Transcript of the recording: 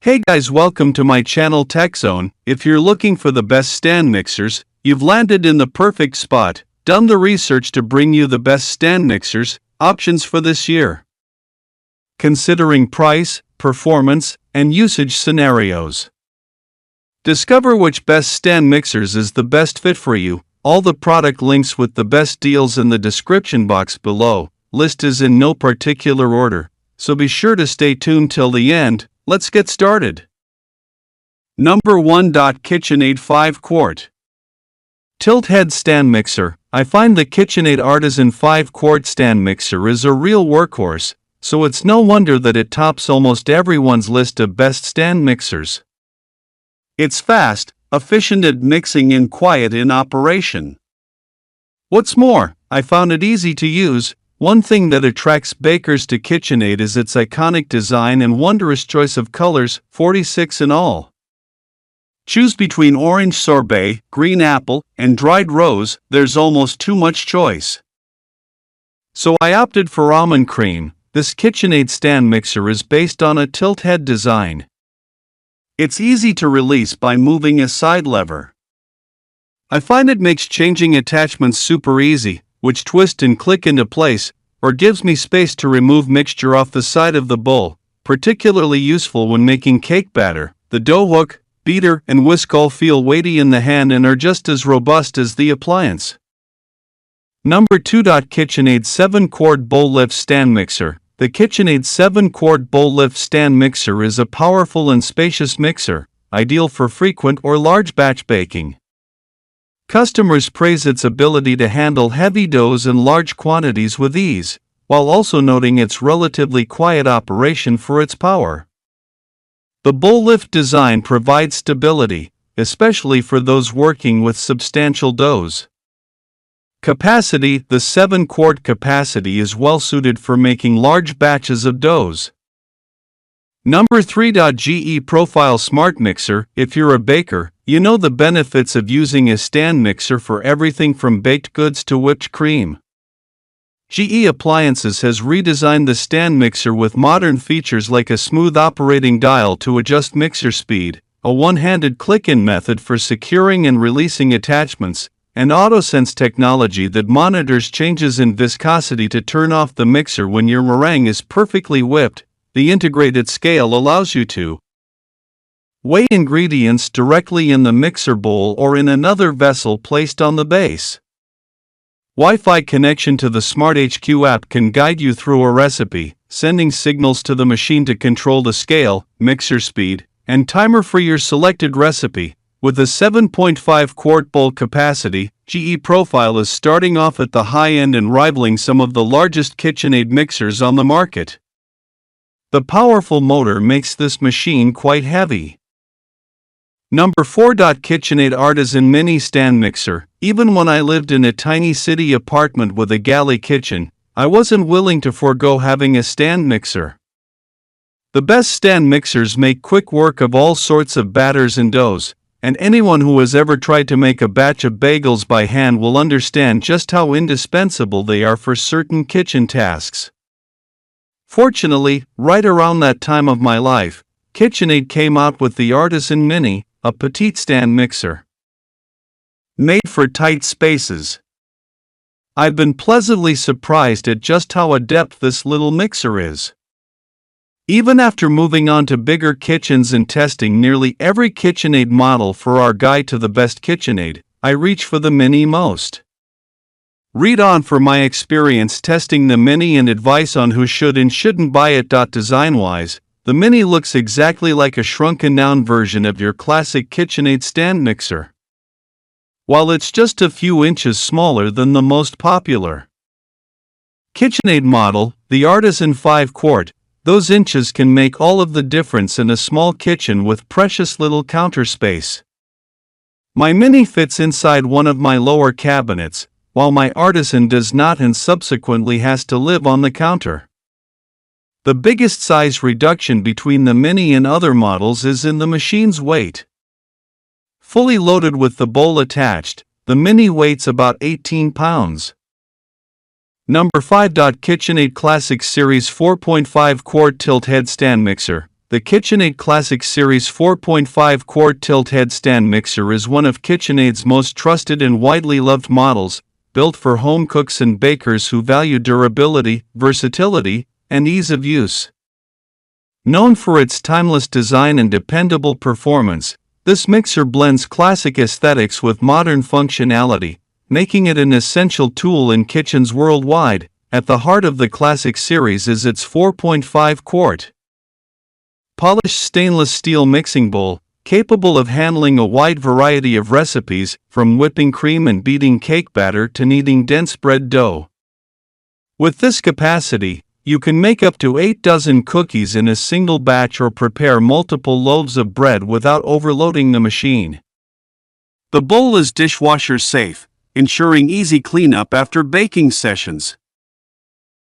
Hey guys, welcome to my channel Tech Zone. If you're looking for the best stand mixers, you've landed in the perfect spot. Done the research to bring you the best stand mixers options for this year, considering price, performance, and usage scenarios. Discover which best stand mixers is the best fit for you. All the product links with the best deals in the description box below. List is in no particular order, so be sure to stay tuned till the end. Let's get started. Number 1. KitchenAid 5 Quart Tilt Head Stand Mixer. I find the KitchenAid Artisan 5 Quart stand mixer is a real workhorse, so it's no wonder that it tops almost everyone's list of best stand mixers. It's fast, efficient at mixing and quiet in operation. What's more, I found it easy to use. One thing that attracts bakers to KitchenAid is its iconic design and wondrous choice of colors, 46 in all. Choose between orange sorbet, green apple, and dried rose. There's almost too much choice. So I opted for almond cream. This KitchenAid stand mixer is based on a tilt head design. It's easy to release by moving a side lever. I find it makes changing attachments super easy, which twist and click into place, or gives me space to remove mixture off the side of the bowl, particularly useful when making cake batter. The dough hook, beater, and whisk all feel weighty in the hand and are just as robust as the appliance. Number 2. KitchenAid 7 Quart Bowl Lift Stand Mixer. The KitchenAid 7 Quart Bowl Lift Stand Mixer is a powerful and spacious mixer, ideal for frequent or large batch baking. Customers praise its ability to handle heavy doughs and large quantities with ease, while also noting its relatively quiet operation for its power. The bowl lift design provides stability, especially for those working with substantial doughs. Capacity. The 7 quart capacity is well suited for making large batches of doughs. Number 3. GE Profile Smart Mixer. If you're a baker, you know the benefits of using a stand mixer for everything from baked goods to whipped cream. GE Appliances has redesigned the stand mixer with modern features like a smooth operating dial to adjust mixer speed, a one-handed click-in method for securing and releasing attachments, and AutoSense technology that monitors changes in viscosity to turn off the mixer when your meringue is perfectly whipped. The integrated scale allows you to weigh ingredients directly in the mixer bowl or in another vessel placed on the base. Wi-Fi connection to the Smart HQ app can guide you through a recipe, sending signals to the machine to control the scale, mixer speed, and timer for your selected recipe. With a 7.5 quart bowl capacity, GE Profile is starting off at the high end and rivaling some of the largest KitchenAid mixers on the market. The powerful motor makes this machine quite heavy. Number 4. KitchenAid Artisan Mini Stand Mixer. Even when I lived in a tiny city apartment with a galley kitchen, I wasn't willing to forego having a stand mixer. The best stand mixers make quick work of all sorts of batters and doughs, and anyone who has ever tried to make a batch of bagels by hand will understand just how indispensable they are for certain kitchen tasks. Fortunately, right around that time of my life, KitchenAid came out with the Artisan Mini, a petite stand mixer made for tight spaces. I've been pleasantly surprised at just how adept this little mixer is. Even after moving on to bigger kitchens and testing nearly every KitchenAid model for our guide to the best KitchenAid, I reach for the Mini most. Read on for my experience testing the Mini and advice on who should and shouldn't buy it. Design-wise, the Mini looks exactly like a shrunken-down version of your classic KitchenAid stand mixer, while it's just a few inches smaller than the most popular KitchenAid model, the Artisan 5 Quart. Those inches can make all of the difference in a small kitchen with precious little counter space. My Mini fits inside one of my lower cabinets, while my Artisan does not and subsequently has to live on the counter. The biggest size reduction between the Mini and other models is in the machine's weight. Fully loaded with the bowl attached, the Mini weighs about 18 pounds. Number 5. KitchenAid Classic Series 4.5 Quart Tilt Head Stand Mixer. The KitchenAid Classic Series 4.5 Quart Tilt Head Stand Mixer is one of KitchenAid's most trusted and widely loved models, built for home cooks and bakers who value durability, versatility, and ease of use. Known for its timeless design and dependable performance, this mixer blends classic aesthetics with modern functionality, making it an essential tool in kitchens worldwide. At the heart of the Classic Series is its 4.5 quart polished stainless steel mixing bowl, capable of handling a wide variety of recipes, from whipping cream and beating cake batter to kneading dense bread dough. With this capacity, you can make up to 8 dozen cookies in a single batch or prepare multiple loaves of bread without overloading the machine. The bowl is dishwasher safe, ensuring easy cleanup after baking sessions.